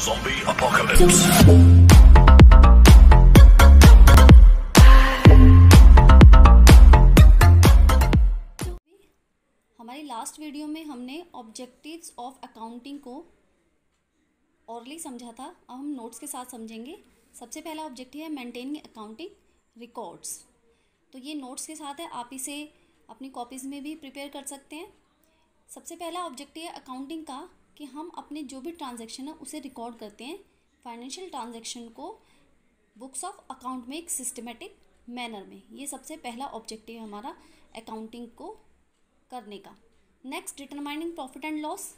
Zombie apocalypse. हमारी last video में हमने ऑब्जेक्टिव्स ऑफ अकाउंटिंग को ऑरली समझा था। अब हम नोट्स के साथ समझेंगे। सबसे पहला ऑब्जेक्टिव है मेंटेनिंग अकाउंटिंग रिकॉर्ड्स। तो ये नोट्स के साथ है, आप इसे अपनी कॉपीज़ में भी प्रिपेयर कर सकते हैं। सबसे पहला ऑब्जेक्टिव है अकाउंटिंग का कि हम अपने जो भी ट्रांजैक्शन है उसे रिकॉर्ड करते हैं, फाइनेंशियल ट्रांजैक्शन को बुक्स ऑफ अकाउंट में एक सिस्टमेटिक मैनर में। ये सबसे पहला ऑब्जेक्टिव है हमारा अकाउंटिंग को करने का। Next, determining profit and loss.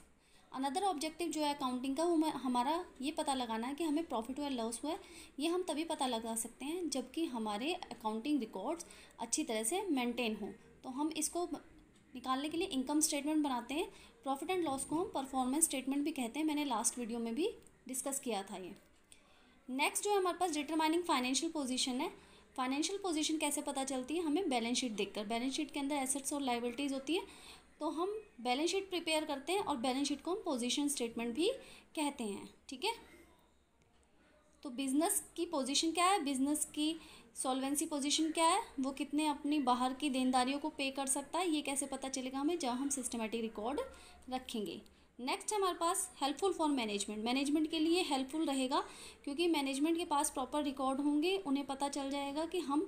Another objective जो है अकाउंटिंग का वो हमारा ये पता लगाना है कि हमें प्रॉफिट हुआ लॉस हुआ है। ये हम तभी पता लगा सकते हैं जबकि हमारे अकाउंटिंग रिकॉर्ड्स अच्छी तरह से मेंटेन हों। तो हम इसको निकालने के लिए इनकम स्टेटमेंट बनाते हैं। प्रॉफिट एंड लॉस को हम परफॉर्मेंस स्टेटमेंट भी कहते हैं। मैंने लास्ट वीडियो में भी डिस्कस किया था ये। नेक्स्ट जो है हमारे पास डिटरमाइनिंग फाइनेंशियल पोजीशन है। फाइनेंशियल पोजीशन कैसे पता चलती है? हमें बैलेंस शीट देखकर। बैलेंस शीट के अंदर एसेट्स और लायबिलिटीज़ होती है, तो हम बैलेंस शीट प्रिपेयर करते हैं और बैलेंस शीट को हम पोजीशन स्टेटमेंट भी कहते हैं। ठीक है, तो बिजनेस की पोजीशन क्या है, बिजनेस की सॉल्वेंसी पोजीशन क्या है, वो कितने अपनी बाहर की देनदारियों को पे कर सकता है, ये कैसे पता चलेगा हमें? जब हम सिस्टमेटिक रिकॉर्ड रखेंगे। नेक्स्ट है हमारे पास हेल्पफुल फॉर मैनेजमेंट। मैनेजमेंट के लिए हेल्पफुल रहेगा क्योंकि मैनेजमेंट के पास प्रॉपर रिकॉर्ड होंगे, उन्हें पता चल जाएगा कि हम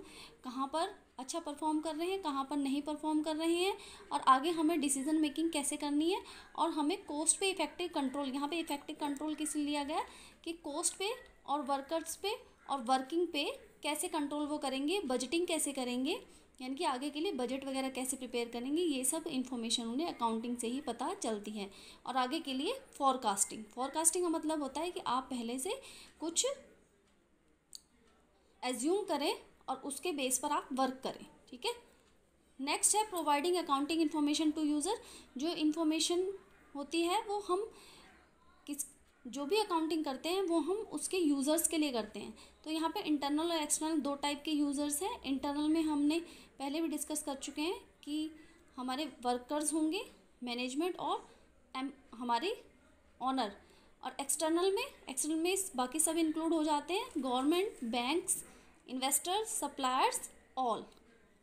कहाँ पर अच्छा परफॉर्म कर रहे हैं, कहाँ पर नहीं परफॉर्म कर रहे हैं, और आगे हमें डिसीजन मेकिंग कैसे करनी है। और हमें कॉस्ट पे इफेक्टिव कंट्रोल, यहाँ पे इफेक्टिव कंट्रोल किस लिए लिया गया कि कॉस्ट पे और वर्कर्स पे और वर्किंग पे कैसे कंट्रोल वो करेंगे, बजटिंग कैसे करेंगे, यानी कि आगे के लिए बजट वगैरह कैसे प्रिपेयर करेंगे, ये सब इन्फॉर्मेशन उन्हें अकाउंटिंग से ही पता चलती है। और आगे के लिए फॉरकास्टिंग। फॉरकास्टिंग का मतलब होता है कि आप पहले से कुछ एज्यूम करें और उसके बेस पर आप वर्क करें। ठीक है, नेक्स्ट है providing accounting information to user. जो इन्फॉर्मेशन होती है वो हम जो भी अकाउंटिंग करते हैं वो हम उसके यूज़र्स के लिए करते हैं। तो यहाँ पे इंटरनल और एक्सटर्नल दो टाइप के यूज़र्स हैं। इंटरनल में हमने पहले भी डिस्कस कर चुके हैं कि हमारे वर्कर्स होंगे, मैनेजमेंट और हमारे ऑनर। और एक्सटर्नल में बाकी सब इंक्लूड हो जाते हैं, government, banks, investors, suppliers, all.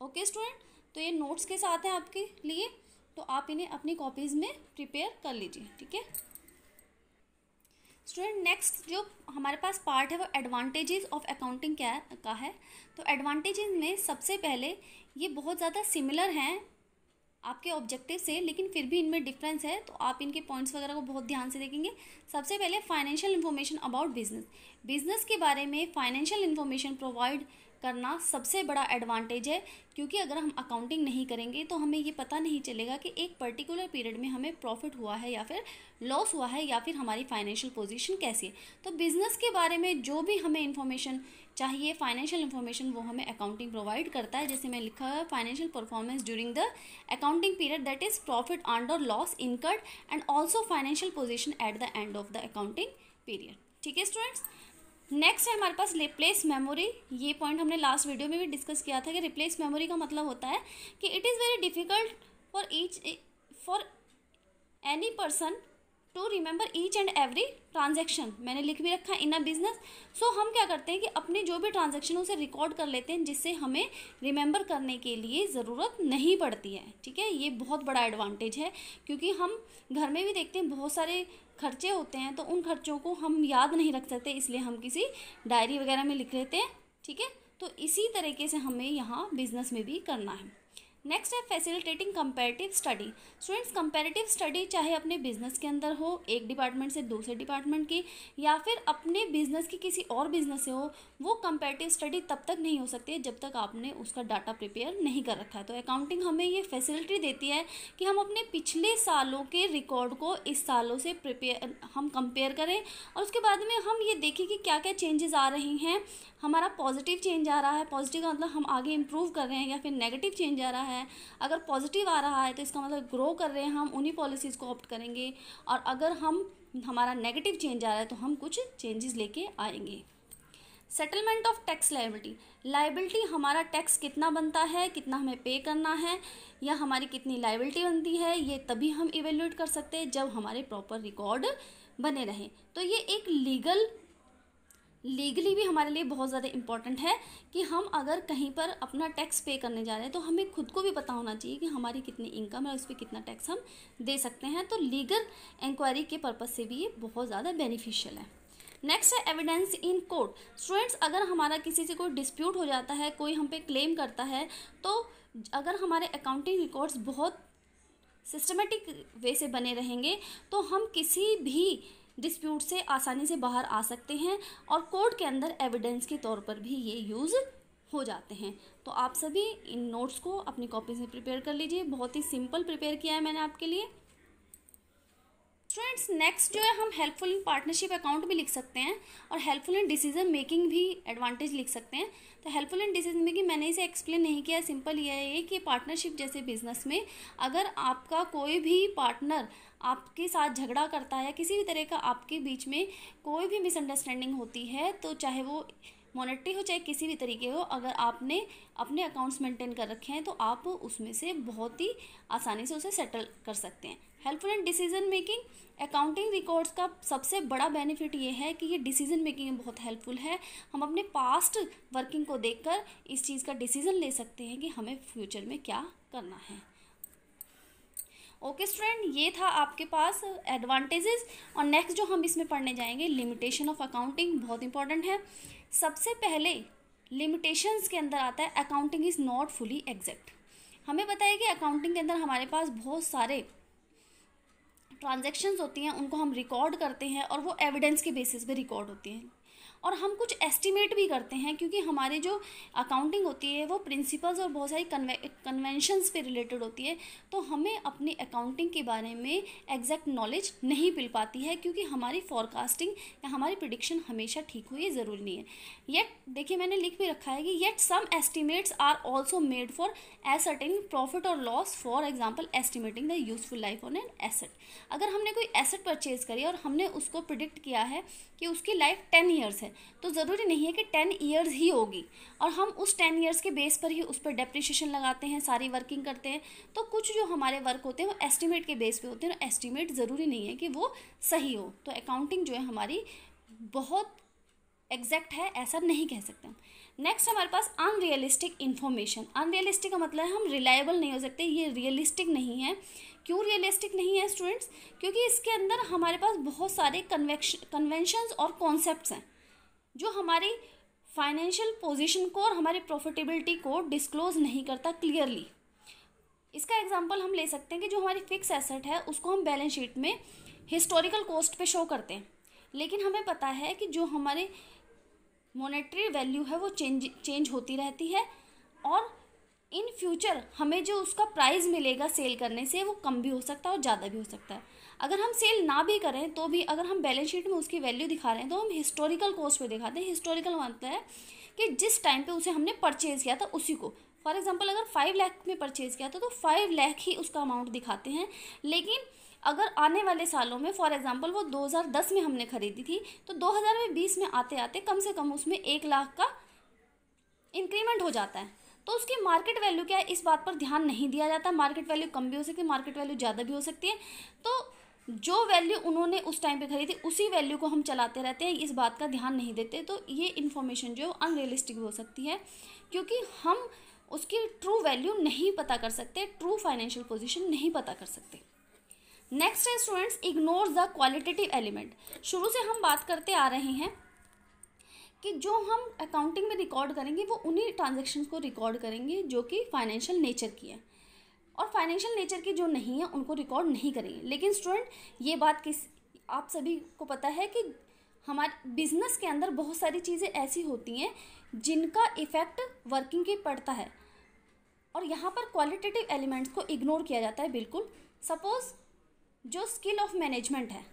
Okay student, तो ये नोट्स के साथ हैं आपके लिए, तो आप इन्हें अपनी कॉपीज़ में प्रिपेयर कर लीजिए। ठीक है स्टूडेंट, नेक्स्ट जो हमारे पास पार्ट है वो एडवांटेजेस ऑफ अकाउंटिंग क्या का है। तो एडवांटेजेस में सबसे पहले ये बहुत ज़्यादा सिमिलर हैं आपके ऑब्जेक्टिव से, लेकिन फिर भी इनमें डिफरेंस है, तो आप इनके पॉइंट्स वगैरह को बहुत ध्यान से देखेंगे। सबसे पहले financial information about business. Business के बारे में फाइनेंशियल इन्फॉर्मेशन प्रोवाइड करना सबसे बड़ा एडवांटेज है, क्योंकि अगर हम अकाउंटिंग नहीं करेंगे तो हमें ये पता नहीं चलेगा कि एक पर्टिकुलर पीरियड में हमें प्रॉफिट हुआ है या फिर लॉस हुआ है, या फिर हमारी फाइनेंशियल पोजीशन कैसी है। तो बिजनेस के बारे में जो भी हमें इन्फॉर्मेशन चाहिए, फाइनेंशियल इन्फॉर्मेशन, वो हमें अकाउंटिंग प्रोवाइड करता है। जैसे मैं लिखा है financial performance during the accounting period, that is profit and और loss incurred and also financial position at the end of the accounting period. ठीक है स्टूडेंट्स, नेक्स्ट है हमारे पास रिप्लेस मेमोरी। ये पॉइंट हमने लास्ट वीडियो में भी डिस्कस किया था कि रिप्लेस मेमोरी का मतलब होता है कि it is very difficult for any person to remember each and every transaction. मैंने लिख भी रखा है इन अ बिजनेस। सो हम क्या करते हैं कि अपने जो भी ट्रांजेक्शन उसे रिकॉर्ड कर लेते हैं, जिससे हमें रिमेंबर करने के लिए ज़रूरत नहीं पड़ती है। ठीक है, ये बहुत बड़ा एडवांटेज है, क्योंकि हम घर में भी देखते हैं बहुत सारे खर्चे होते हैं, तो उन खर्चों को हम याद नहीं रख सकते, इसलिए हम किसी डायरी वगैरह में लिख लेते हैं। ठीक है, तो इसी तरीके से हमें यहाँ बिजनेस में भी करना है। नेक्स्ट है facilitating comparative study. Students, comparative study चाहे अपने बिजनेस के अंदर हो, एक डिपार्टमेंट से दूसरे डिपार्टमेंट की, या फिर अपने बिजनेस की किसी और बिजनेस से हो, वो कंपैरेटिव स्टडी तब तक नहीं हो सकती है जब तक आपने उसका डाटा प्रिपेयर नहीं कर रखा है। तो अकाउंटिंग हमें ये फैसिलिटी देती है कि हम अपने पिछले सालों के रिकॉर्ड को इस सालों से हम कंपेयर करें, और उसके बाद में हम ये देखें कि क्या क्या चेंजेस आ रही हैं। हमारा पॉजिटिव चेंज आ रहा है, पॉजिटिव का मतलब हम आगे इम्प्रूव कर रहे हैं, या फिर नेगेटिव चेंज आ रहा है। अगर पॉजिटिव आ रहा है तो इसका मतलब ग्रो कर रहे हैं, हम उन्हीं पॉलिसीज़ को ऑप्ट करेंगे। और अगर हमारा नेगेटिव चेंज आ रहा है तो हम कुछ चेंजेस लेके आएंगे। सेटलमेंट ऑफ टैक्स लाइबिलिटी हमारा टैक्स कितना बनता है, कितना हमें पे करना है, या हमारी कितनी लाइबिलिटी बनती है, ये तभी हम इवेल्यूएट कर सकते हैं जब हमारे प्रॉपर रिकॉर्ड बने रहें। तो ये एक लीगली भी हमारे लिए बहुत ज़्यादा इम्पॉर्टेंट है कि हम अगर कहीं पर अपना टैक्स पे करने जा रहे हैं तो हमें खुद को भी पता होना चाहिए कि हमारी कितनी इनकम है, उस पर कितना टैक्स हम दे सकते हैं। तो लीगल इंक्वायरी के पर्पज़ से भी ये बहुत ज़्यादा बेनिफिशियल है। नेक्स्ट है एविडेंस इन कोर्ट। स्टूडेंट्स, अगर हमारा किसी से कोई डिस्प्यूट हो जाता है, कोई हम पे क्लेम करता है, तो अगर हमारे अकाउंटिंग रिकॉर्ड्स बहुत सिस्टमेटिक वे से बने रहेंगे तो हम किसी भी डिस्प्यूट से आसानी से बाहर आ सकते हैं और कोर्ट के अंदर एविडेंस के तौर पर भी ये यूज़ हो जाते हैं। तो आप सभी इन नोट्स को अपनी कॉपी से प्रिपेयर कर लीजिए। बहुत ही सिंपल प्रिपेयर किया है मैंने आपके लिए। स्टूडेंट्स, नेक्स्ट जो है हम हेल्पफुल इन पार्टनरशिप अकाउंट भी लिख सकते हैं और हेल्पफुल इन डिसीजन मेकिंग भी एडवांटेज लिख सकते हैं। तो हेल्पफुल इन डिसीजन मेकिंग मैंने इसे एक्सप्लेन नहीं किया, सिंपल ये है कि पार्टनरशिप जैसे बिजनेस में अगर आपका कोई भी पार्टनर आपके साथ झगड़ा करता है, किसी भी तरह का आपके बीच में कोई भी मिसअंडरस्टैंडिंग होती है, तो चाहे वो मॉनेटरी हो चाहे किसी भी तरीके हो, अगर आपने अपने अकाउंट्स मेंटेन कर रखे हैं तो आप उसमें से बहुत ही आसानी से उसे सेटल कर सकते हैं। Helpful in decision making accounting records का सबसे बड़ा बेनिफिट ये है कि ये डिसीजन मेकिंग में बहुत हेल्पफुल है। हम अपने पास्ट वर्किंग को देखकर इस चीज़ का डिसीजन ले सकते हैं कि हमें फ्यूचर में क्या करना है। ओके स्टूडेंट, ये था आपके पास एडवांटेजेस। और नेक्स्ट जो हम इसमें पढ़ने जाएंगे, लिमिटेशन ऑफ अकाउंटिंग, बहुत इंपॉर्टेंट है। सबसे पहले लिमिटेशंस के अंदर आता है accounting is not fully exact. हमें पता है कि अकाउंटिंग के अंदर हमारे पास बहुत सारे ट्रांजैक्शंस होती हैं, उनको हम रिकॉर्ड करते हैं और वो एविडेंस के बेसिस पे रिकॉर्ड होती हैं। और हम कुछ एस्टिमेट भी करते हैं, क्योंकि हमारी जो अकाउंटिंग होती है वो प्रिंसिपल्स और बहुत सारी कन्वेंशंस पे रिलेटेड होती है। तो हमें अपनी अकाउंटिंग के बारे में एग्जैक्ट नॉलेज नहीं मिल पाती है, क्योंकि हमारी फॉरकास्टिंग या हमारी प्रिडिक्शन हमेशा ठीक हो, ये ज़रूरी नहीं है। येट देखिए मैंने लिख भी रखा है कि yet some estimates are also made for ascertaining profit और loss, for example estimating the useful life on an asset. अगर हमने कोई एसेट परचेज करी और हमने उसको प्रिडिक्ट किया है कि उसकी लाइफ 10 ईयर्स है, तो ज़रूरी नहीं है कि 10 ईयर्स ही होगी और हम उस 10 ईयर्स के बेस पर ही उस पर डेप्रिसिएशन लगाते हैं, सारी वर्किंग करते हैं। तो कुछ जो हमारे वर्क होते हैं वो एस्टिमेट के बेस पे होते हैं, एस्टिमेट ज़रूरी नहीं है कि वो सही हो। तो अकाउंटिंग जो है हमारी बहुत एग्जैक्ट है, ऐसा नहीं कह सकते हम। नेक्स्ट हमारे पास अनरियलिस्टिक इन्फॉर्मेशन। अनरियलिस्टिक का मतलब है हम रिलायबल नहीं हो सकते, ये रियलिस्टिक नहीं है। क्यों रियलिस्टिक नहीं है स्टूडेंट्स? क्योंकि इसके अंदर हमारे पास बहुत सारे कन्वेंशंस और कॉन्सेप्ट्स हैं जो हमारी फाइनेंशियल पोजीशन को और हमारी प्रॉफिटेबिलिटी को डिस्क्लोज नहीं करता क्लियरली। इसका एग्जांपल हम ले सकते हैं कि जो हमारी फिक्स एसेट है उसको हम बैलेंस शीट में हिस्टोरिकल कॉस्ट पे शो करते हैं, लेकिन हमें पता है कि जो हमारे मॉनेटरी वैल्यू है वो चेंज होती रहती है और इन फ्यूचर हमें जो उसका प्राइस मिलेगा सेल करने से वो कम भी हो सकता है और ज़्यादा भी हो सकता है। अगर हम सेल ना भी करें तो भी अगर हम बैलेंस शीट में उसकी वैल्यू दिखा रहे हैं तो हम हिस्टोरिकल कॉस्ट पे दिखाते हैं। हिस्टोरिकल मतलब है कि जिस टाइम पे उसे हमने परचेज़ किया था उसी को। फॉर एग्जांपल अगर 5 लाख में परचेज़ किया था तो 5 लाख ही उसका अमाउंट दिखाते हैं। लेकिन अगर आने वाले सालों में फॉर एग्जांपल वो 2010 में हमने खरीदी थी तो 2020 में आते आते कम से कम उसमें 1 लाख का इंक्रीमेंट हो जाता है। तो उसकी मार्केट वैल्यू क्या है, इस बात पर ध्यान नहीं दिया जाता। मार्केट वैल्यू कम भी हो सकती है, मार्केट वैल्यू ज़्यादा भी हो सकती है। तो जो वैल्यू उन्होंने उस टाइम पे खरीदी उसी वैल्यू को हम चलाते रहते हैं, इस बात का ध्यान नहीं देते। तो ये इन्फॉर्मेशन जो है अनरियलिस्टिक हो सकती है, क्योंकि हम उसकी ट्रू वैल्यू नहीं पता कर सकते, ट्रू फाइनेंशियल पोजीशन नहीं पता कर सकते। नेक्स्ट है students, ignore the qualitative element. शुरू से हम बात करते आ रहे हैं कि जो हम अकाउंटिंग में रिकॉर्ड करेंगे वो उन्हीं ट्रांजैक्शंस को रिकॉर्ड करेंगे जो कि फाइनेंशियल नेचर की है, और फाइनेंशियल नेचर की जो नहीं है उनको रिकॉर्ड नहीं करेंगे। लेकिन स्टूडेंट ये बात आप सभी को पता है कि हमारे बिजनेस के अंदर बहुत सारी चीज़ें ऐसी होती हैं जिनका इफेक्ट वर्किंग पे पड़ता है, और यहाँ पर क्वालिटेटिव एलिमेंट्स को इग्नोर किया जाता है बिल्कुल। सपोज जो स्किल ऑफ मैनेजमेंट है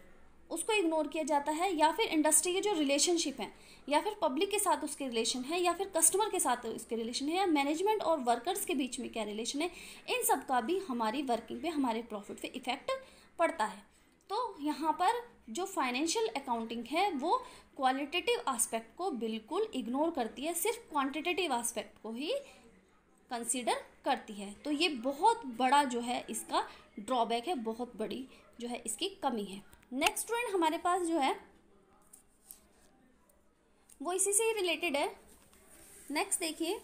उसको इग्नोर किया जाता है, या फिर इंडस्ट्री के जो रिलेशनशिप हैं, या फिर पब्लिक के साथ उसके रिलेशन है, या फिर कस्टमर के साथ उसके रिलेशन है, या मैनेजमेंट और वर्कर्स के बीच में क्या रिलेशन है, इन सब का भी हमारी वर्किंग पे, हमारे प्रॉफिट पे इफेक्ट पड़ता है। तो यहाँ पर जो फाइनेंशियल अकाउंटिंग है वो क्वालिटेटिव आस्पेक्ट को बिल्कुल इग्नोर करती है, सिर्फ क्वान्टिटेटिव आस्पेक्ट को ही कंसीडर करती है। तो ये बहुत बड़ा जो है इसका ड्रॉबैक है, बहुत बड़ी जो है इसकी कमी है। नेक्स्ट स्टूडेंट हमारे पास जो है वो इसी से ही रिलेटेड है। नेक्स्ट देखिए,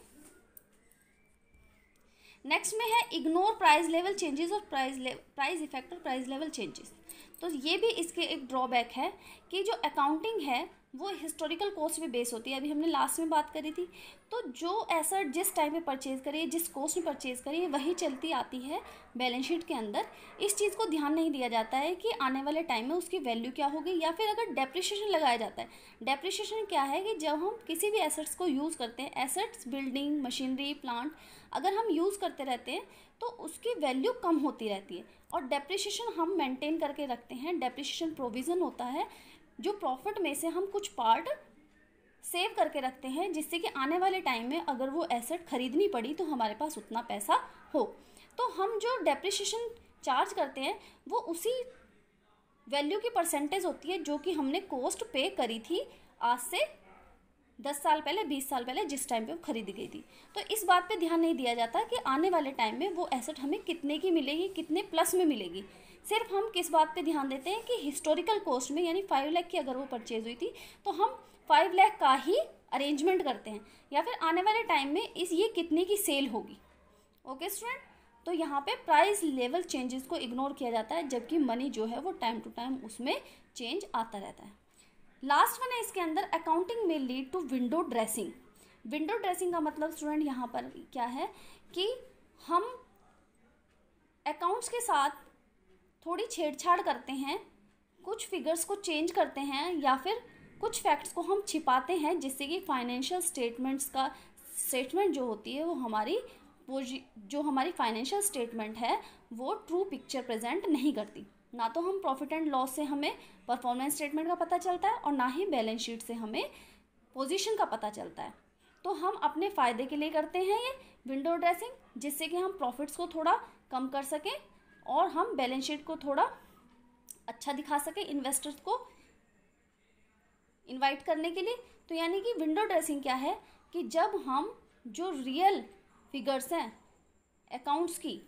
नेक्स्ट में है इग्नोर प्राइस लेवल चेंजेस और प्राइस इफेक्ट और प्राइस लेवल चेंजेस। तो ये भी इसके एक ड्रॉबैक है कि जो अकाउंटिंग है वो हिस्टोरिकल कॉस्ट पे बेस होती है। अभी हमने लास्ट में बात करी थी। तो जो एसेट जिस टाइम पे परचेज करिए, जिस कॉस्ट में परचेज करिए, वही चलती आती है बैलेंस शीट के अंदर। इस चीज़ को ध्यान नहीं दिया जाता है कि आने वाले टाइम में उसकी वैल्यू क्या होगी, या फिर अगर डेप्रिसिएशन लगाया जाता है। डेप्रिसिएशन क्या है कि जब हम किसी भी एसेट्स को यूज़ करते हैं, एसेट्स, बिल्डिंग, मशीनरी, प्लांट, अगर हम यूज़ करते रहते हैं तो उसकी वैल्यू कम होती रहती है। और डेप्रिसिएशन हम मेंटेन करके रखते हैं। डेप्रिसिएशन प्रोविज़न होता है जो प्रॉफिट में से हम कुछ पार्ट सेव करके रखते हैं, जिससे कि आने वाले टाइम में अगर वो एसेट खरीदनी पड़ी तो हमारे पास उतना पैसा हो। तो हम जो डेप्रिसिएशन चार्ज करते हैं वो उसी वैल्यू की परसेंटेज होती है जो कि हमने कॉस्ट पे करी थी आज से 10 साल पहले, 20 साल पहले, जिस टाइम पे वो खरीदी गई थी। तो इस बात पे ध्यान नहीं दिया जाता कि आने वाले टाइम में वो एसेट हमें कितने की मिलेगी, कितने प्लस में मिलेगी। सिर्फ हम किस बात पे ध्यान देते हैं कि हिस्टोरिकल कॉस्ट में, यानी 5 लाख की अगर वो परचेज हुई थी तो हम 5 लाख का ही अरेंजमेंट करते हैं, या फिर आने वाले टाइम में ये कितने की सेल होगी। ओके स्टूडेंट, तो यहाँ पे प्राइस लेवल चेंजेस को इग्नोर किया जाता है, जबकि मनी जो है वो टाइम टू टाइम उसमें चेंज आता रहता है। लास्ट वन है इसके अंदर, अकाउंटिंग में lead to window dressing. Window dressing का मतलब स्टूडेंट यहाँ पर क्या है कि हम अकाउंट्स के साथ थोड़ी छेड़छाड़ करते हैं, कुछ फिगर्स को चेंज करते हैं, या फिर कुछ फैक्ट्स को हम छिपाते हैं, जिससे कि फाइनेंशियल स्टेटमेंट जो होती है वो जो हमारी फाइनेंशियल स्टेटमेंट है वो ट्रू पिक्चर प्रेजेंट नहीं करती। ना तो हम प्रॉफिट एंड लॉस से हमें परफॉर्मेंस स्टेटमेंट का पता चलता है, और ना ही बैलेंस शीट से हमें पोजीशन का पता चलता है। तो हम अपने फ़ायदे के लिए करते हैं ये विंडो ड्रेसिंग, जिससे कि हम प्रॉफिट्स को थोड़ा कम कर सकें और हम बैलेंस शीट को थोड़ा अच्छा दिखा सकें इन्वेस्टर्स को इनवाइट करने के लिए। तो यानी कि विंडो ड्रेसिंग क्या है कि जब हम जो रियल फिगर्स हैं अकाउंट्स की,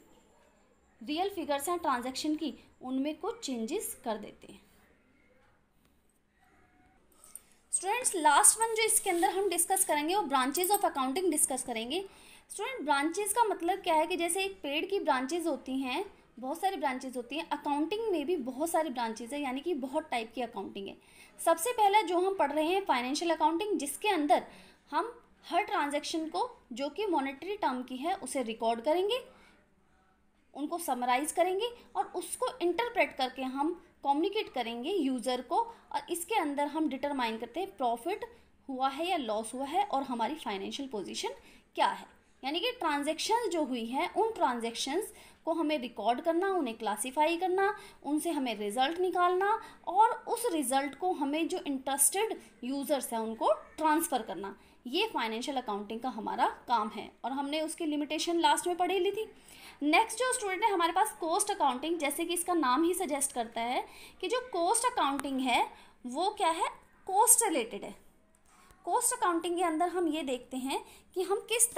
रियल फिगर्स हैं ट्रांजैक्शन की, उनमें कुछ चेंजेस कर देते हैं। स्टूडेंट्स लास्ट वन जो इसके अंदर हम डिस्कस करेंगे वो ब्रांचेज ऑफ अकाउंटिंग डिस्कस करेंगे। स्टूडेंट ब्रांचेज का मतलब क्या है कि जैसे एक पेड़ की ब्रांचेज होती हैं, बहुत सारी ब्रांचेज होती हैं, अकाउंटिंग में भी बहुत सारी ब्रांचेज है, यानी कि बहुत टाइप की अकाउंटिंग है। सबसे पहला जो हम पढ़ रहे हैं फाइनेंशियल अकाउंटिंग, जिसके अंदर हम हर ट्रांजैक्शन को जो कि मॉनेटरी टर्म की है उसे रिकॉर्ड करेंगे, उनको समराइज करेंगे और उसको इंटरप्रेट करके हम कम्युनिकेट करेंगे यूज़र को। और इसके अंदर हम डिटरमाइन करते हैं प्रॉफिट हुआ है या लॉस हुआ है और हमारी फाइनेंशियल पोजीशन क्या है। यानी कि ट्रांजैक्शंस जो हुई हैं उन ट्रांजैक्शंस को हमें रिकॉर्ड करना, उन्हें क्लासीफाई करना, उनसे हमें रिजल्ट निकालना और उस रिजल्ट को हमें जो इंटरेस्टेड यूज़र्स हैं उनको ट्रांसफ़र करना। ये फाइनेंशियल अकाउंटिंग का हमारा काम है और हमने उसकी लिमिटेशन लास्ट में पढ़ी ली थी। नेक्स्ट जो स्टूडेंट है हमारे पास कॉस्ट अकाउंटिंग, जैसे कि इसका नाम ही सजेस्ट करता है कि जो कॉस्ट अकाउंटिंग है वो क्या है, कॉस्ट रिलेटेड है। कॉस्ट अकाउंटिंग के अंदर हम ये देखते हैं कि हम किस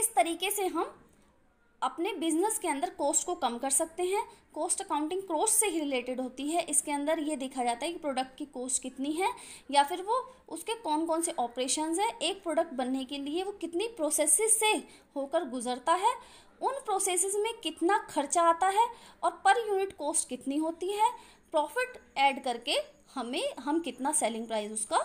तरीके से हम अपने बिजनेस के अंदर कॉस्ट को कम कर सकते हैं। कॉस्ट अकाउंटिंग कॉस्ट से ही रिलेटेड होती है। इसके अंदर ये देखा जाता है कि प्रोडक्ट की कॉस्ट कितनी है, या फिर वो उसके कौन कौन से ऑपरेशंस हैं, एक प्रोडक्ट बनने के लिए वो कितनी प्रोसेसेस से होकर गुजरता है, उन प्रोसेसेस में कितना खर्चा आता है और पर यूनिट कॉस्ट कितनी होती है, प्रॉफिट ऐड करके हम कितना सेलिंग प्राइस उसका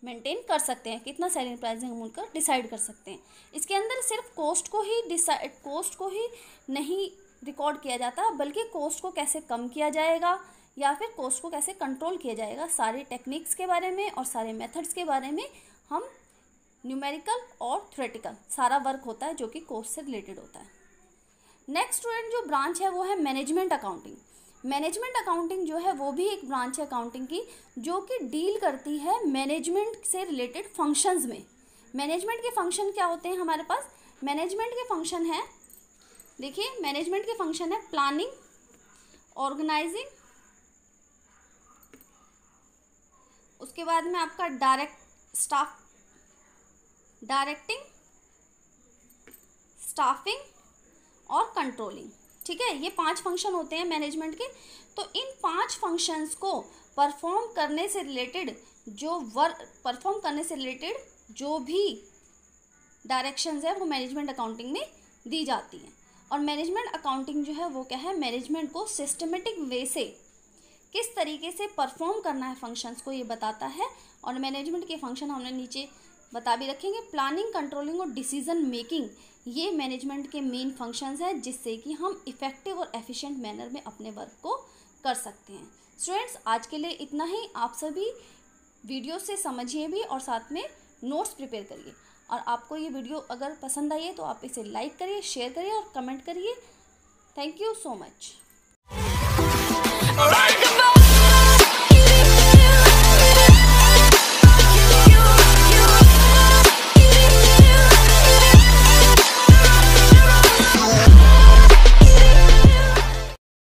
मेंटेन कर सकते हैं, कितना सेलिंग प्राइस हम उनका डिसाइड कर सकते हैं। इसके अंदर सिर्फ कॉस्ट को ही नहीं रिकॉर्ड किया जाता, बल्कि कॉस्ट को कैसे कम किया जाएगा या फिर कॉस्ट को कैसे कंट्रोल किया जाएगा, सारे टेक्निक्स के बारे में और सारे मेथड्स के बारे में हम न्यूमेरिकल और थ्योरेटिकल सारा वर्क होता है जो कि कॉस्ट से रिलेटेड होता है। नेक्स्ट स्टूडेंट जो ब्रांच है वो है मैनेजमेंट अकाउंटिंग। मैनेजमेंट अकाउंटिंग जो है वो भी एक ब्रांच है अकाउंटिंग की, जो कि डील करती है मैनेजमेंट से रिलेटेड फंक्शंस में। मैनेजमेंट के फंक्शन क्या होते हैं हमारे पास, मैनेजमेंट के फंक्शन है, देखिए मैनेजमेंट के फंक्शन है प्लानिंग, ऑर्गेनाइजिंग, उसके बाद में आपका डायरेक्टिंग, स्टाफिंग और कंट्रोलिंग। ठीक है, ये 5 फंक्शन होते हैं मैनेजमेंट के। तो इन 5 फंक्शंस को परफॉर्म करने से रिलेटेड जो भी डायरेक्शंस है वो मैनेजमेंट अकाउंटिंग में दी जाती हैं। और मैनेजमेंट अकाउंटिंग जो है वो क्या है, मैनेजमेंट को सिस्टमेटिक वे से किस तरीके से परफॉर्म करना है फंक्शंस को ये बताता है। और मैनेजमेंट के फंक्शन हमने नीचे बता भी रखेंगे। प्लानिंग, कंट्रोलिंग और डिसीजन मेकिंग, ये मैनेजमेंट के मेन फंक्शंस हैं जिससे कि हम इफ़ेक्टिव और एफिशिएंट मैनर में अपने वर्क को कर सकते हैं। स्टूडेंट्स, आज के लिए इतना ही। आप सभी वीडियो से समझिए भी और साथ में नोट्स प्रिपेयर करिए। और आपको ये वीडियो अगर पसंद आई है तो आप इसे लाइक करिए, शेयर करिए और कमेंट करिए। Thank you so much.